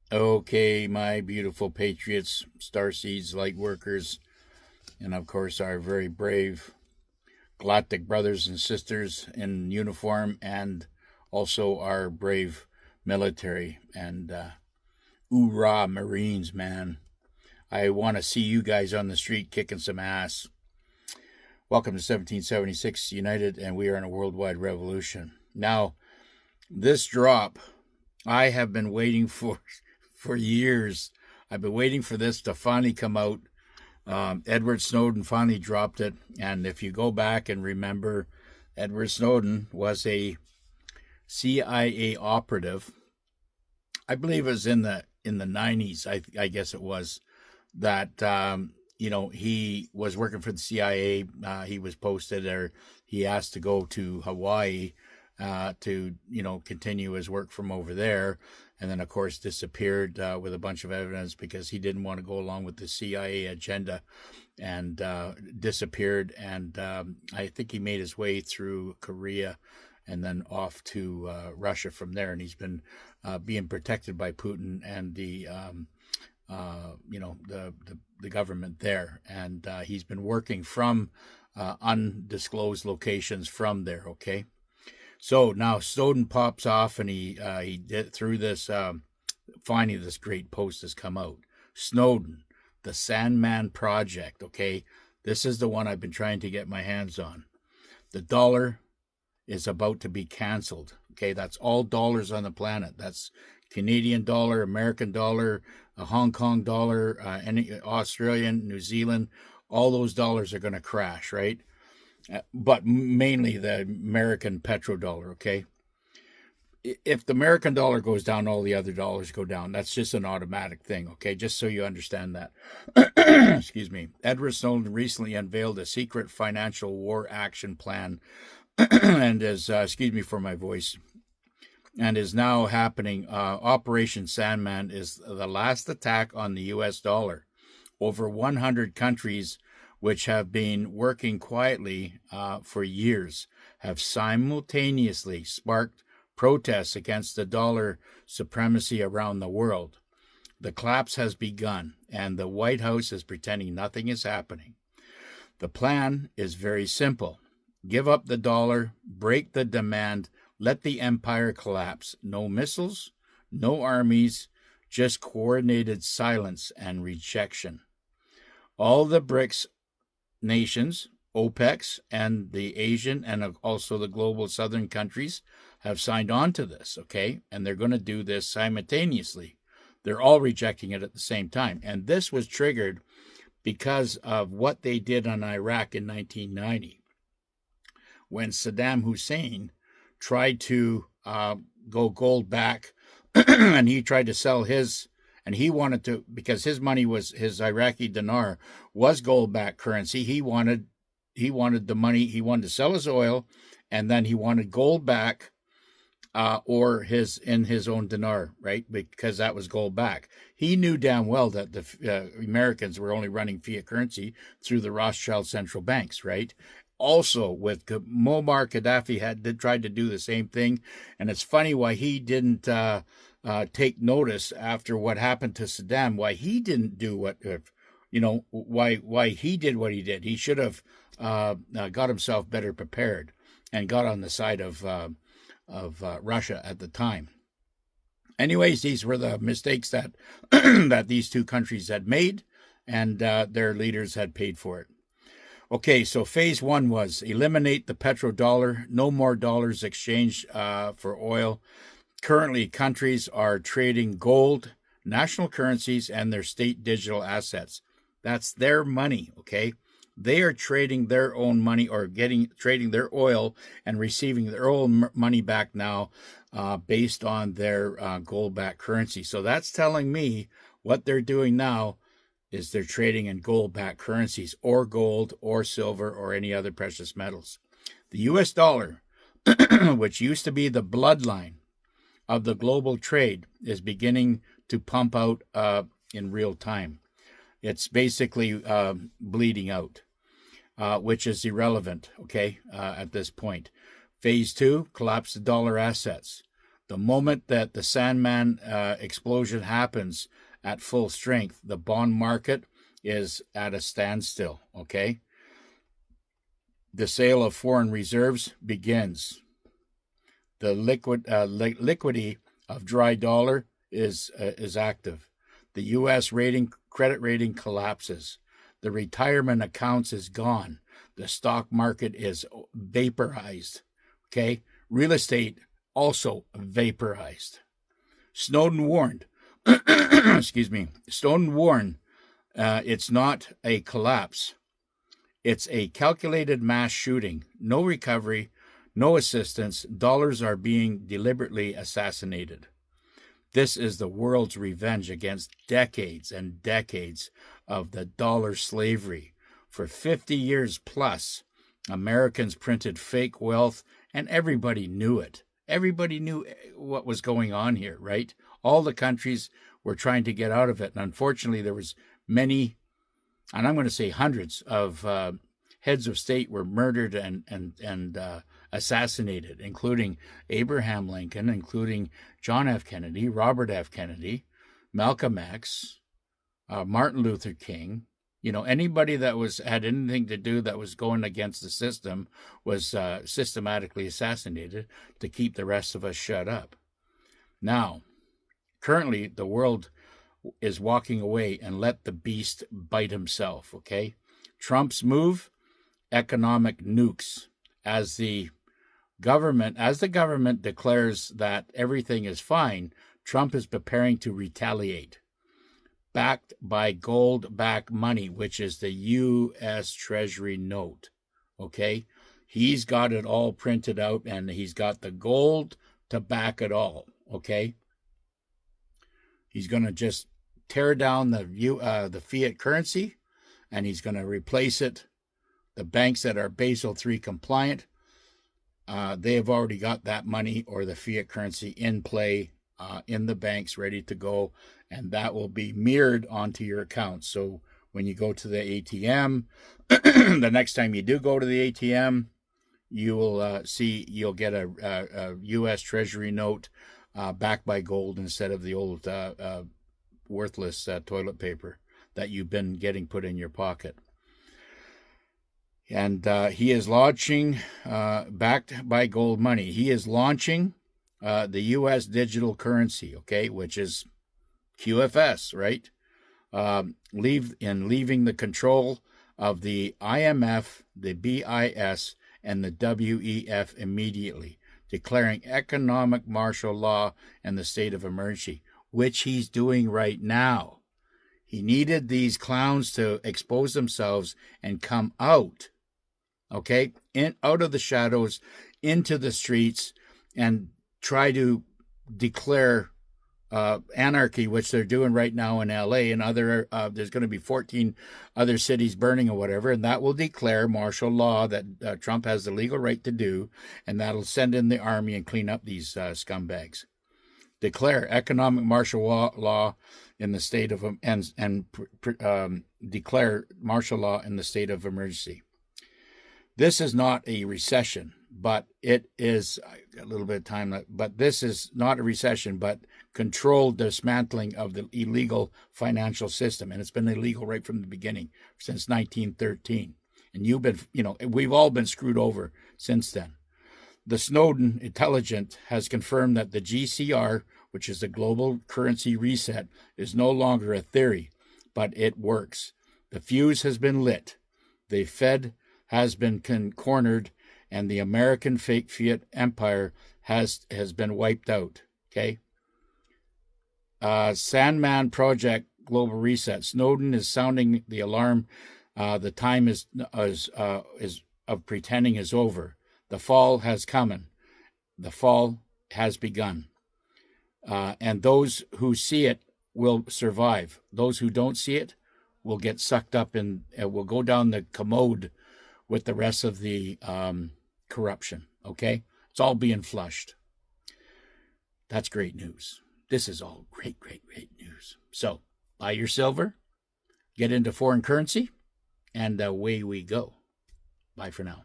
Okay, my beautiful patriots, starseeds, light workers, and of course our very brave galactic brothers and sisters in uniform, and also our brave military and hoorah Marines, man. I want to see you guys on the street kicking some ass. Welcome to 1776 United, and we are in a worldwide revolution. Now, this drop I have been waiting for years. I've been waiting for this to finally come out. Edward Snowden finally dropped it, and if you go back and remember, Edward Snowden was a CIA operative. I believe it was in the 90s. I guess it was that he was working for the CIA. He was posted, or he asked to go to Hawaii to continue his work from over there, and then of course disappeared with a bunch of evidence because he didn't want to go along with the CIA agenda, and disappeared. And I think he made his way through Korea and then off to Russia from there, and he's been being protected by Putin and the government there, and he's been working from undisclosed locations from there. Okay, so now Snowden pops off, and he did through this. Finally, this great post has come out. Snowden, the Sandman Project. Okay, this is the one I've been trying to get my hands on. The dollar is about to be canceled. Okay, that's all dollars on the planet. That's Canadian dollar, American dollar, a Hong Kong dollar, any Australian, New Zealand. All those dollars are going to crash, right? But mainly the American petrodollar. Okay, if the American dollar goes down, all the other dollars go down. That's just an automatic thing. Okay, just so you understand that. Excuse me. Edward Snowden recently unveiled a secret financial war action plan, and is excuse me for my voice, and is now happening. Operation Sandman is the last attack on the U.S. dollar. Over 100 countries, which have been working quietly for years, have simultaneously sparked protests against the dollar supremacy around the world. The collapse has begun, and the White House is pretending nothing is happening. The plan is very simple. Give up the dollar, break the demand, let the empire collapse. No missiles, no armies, just coordinated silence and rejection. All the BRICS nations, OPECs, and the Asian and also the global southern countries have signed on to this, okay? And they're going to do this simultaneously. They're all rejecting it at the same time. And this was triggered because of what they did on Iraq in 1990, when Saddam Hussein tried to go gold back, and he tried to sell his, and he wanted to, because his money was, his Iraqi dinar was gold back currency. He wanted the money, he wanted to sell his oil, and then he wanted gold back, or in his own dinar, right? Because that was gold back. He knew damn well that the Americans were only running fiat currency through the Rothschild central banks, right? Also, with Muammar Gaddafi tried to do the same thing, and it's funny why he didn't take notice after what happened to Saddam. Why he didn't do what, why he did what he did. He should have got himself better prepared and got on the side of Russia at the time. Anyways, these were the mistakes that that these two countries had made, and their leaders had paid for it. Okay, so phase one was eliminate the petrodollar, no more dollars exchanged for oil. Currently, countries are trading gold, national currencies, and their state digital assets. That's their money, okay? They are trading their own money, or trading their oil and receiving their own money back now based on their gold-backed currency. So that's telling me what they're doing now is they're trading in gold-backed currencies, or gold, or silver, or any other precious metals. The U.S. dollar, which used to be the bloodline of the global trade, is beginning to pump out in real time. It's basically bleeding out, which is irrelevant, okay, at this point. Phase two, collapse the dollar assets. The moment that the Sandman explosion happens at full strength, the bond market is at a standstill, okay? The sale of foreign reserves begins. The liquidity of dry dollar is active. The U.S. credit rating collapses. The retirement accounts is gone. The stock market is vaporized. Okay, real estate also vaporized. Snowden warned. Excuse me. Snowden warned. It's not a collapse. It's a calculated mass shooting. No recovery. No assistance. Dollars are being deliberately assassinated. This is the world's revenge against decades and decades of the dollar slavery. For 50 years plus, Americans printed fake wealth, and everybody knew it. Everybody knew what was going on here, right? All the countries were trying to get out of it. And unfortunately, there was many, and I'm going to say hundreds of heads of state were murdered and assassinated, including Abraham Lincoln, including John F. Kennedy, Robert F. Kennedy, Malcolm X, Martin Luther King. You know, anybody that had anything to do that was going against the system was systematically assassinated to keep the rest of us shut up. Now, currently, the world is walking away and let the beast bite himself, okay? Trump's move, economic nukes. As the government declares that everything is fine, Trump is preparing to retaliate, backed by gold-backed money, which is the U.S. Treasury note, okay? He's got it all printed out, and he's got the gold to back it all, okay? He's going to just tear down the fiat currency, and he's going to replace it. The banks that are Basel III compliant, they have already got that money or the fiat currency in play in the banks ready to go, and that will be mirrored onto your account. So when you go to the ATM, the next time you do go to the ATM, you will you'll get a U.S. Treasury note backed by gold instead of the old worthless toilet paper that you've been getting put in your pocket. And he is launching, backed by gold money, he is launching the U.S. digital currency, okay, which is QFS, right? Leaving the control of the IMF, the BIS, and the WEF immediately, declaring economic martial law and the state of emergency, which he's doing right now. He needed these clowns to expose themselves and come out, okay, out of the shadows, into the streets, and try to declare anarchy, which they're doing right now in LA and other. There's going to be 14 other cities burning or whatever, and that will declare martial law that Trump has the legal right to do, and that'll send in the army and clean up these scumbags. Declare economic martial law in the state of declare martial law in the state of emergency. This is not a recession, but it is a little bit of time. But this is not a recession, but controlled dismantling of the illegal financial system, and it's been illegal right from the beginning since 1913. And we've all been screwed over since then. The Snowden intelligence has confirmed that the GCR, which is the global currency reset, is no longer a theory, but it works. The fuse has been lit. The Fed has been cornered, and the American fake fiat empire has been wiped out. Okay. Sandman Project Global Reset. Snowden is sounding the alarm. The time is of pretending is over. The fall has come. The fall has begun. And those who see it will survive. Those who don't see it will get sucked up and will go down the commode with the rest of the corruption. Okay? It's all being flushed. That's great news. This is all great, great, great news. So, buy your silver, get into foreign currency, and away we go. Bye for now.